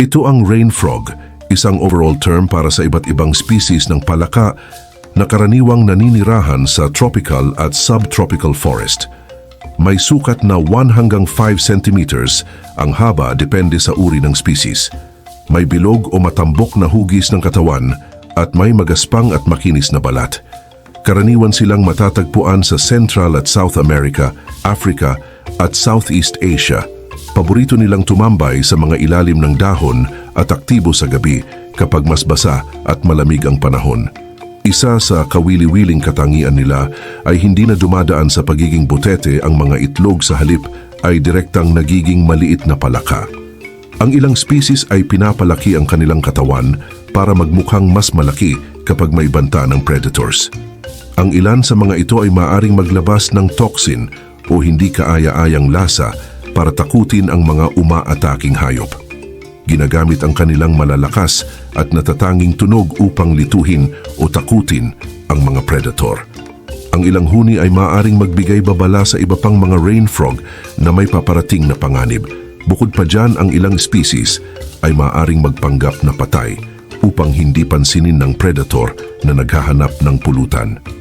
Ito ang rain frog, isang overall term para sa iba't ibang species ng palaka na karaniwang naninirahan sa tropical at subtropical forest. May sukat na 1 hanggang 5 centimeters ang haba depende sa uri ng species. May bilog o matambok na hugis ng katawan at may magaspang at makinis na balat. Karaniwan silang matatagpuan sa Central at South America, Africa at Southeast Asia. Paborito nilang tumambay sa mga ilalim ng dahon at aktibo sa gabi kapag mas basa at malamig ang panahon. Isa sa kawili-wiling katangian nila ay hindi na dumadaan sa pagiging butete ang mga itlog, sa halip ay direktang nagiging maliit na palaka. Ang ilang species ay pinapalaki ang kanilang katawan para magmukhang mas malaki kapag may banta ng predators. Ang ilan sa mga ito ay maaring maglabas ng toxin o hindi kaaya-ayang lasa para takutin ang mga umaataking hayop. Ginagamit ang kanilang malalakas at natatanging tunog upang lituhin o takutin ang mga predator. Ang ilang huni ay maaring magbigay babala sa iba pang mga rain frog na may paparating na panganib. Bukod pa dyan, ang ilang species ay maaring magpanggap na patay upang hindi pansinin ng predator na naghahanap ng pulutan.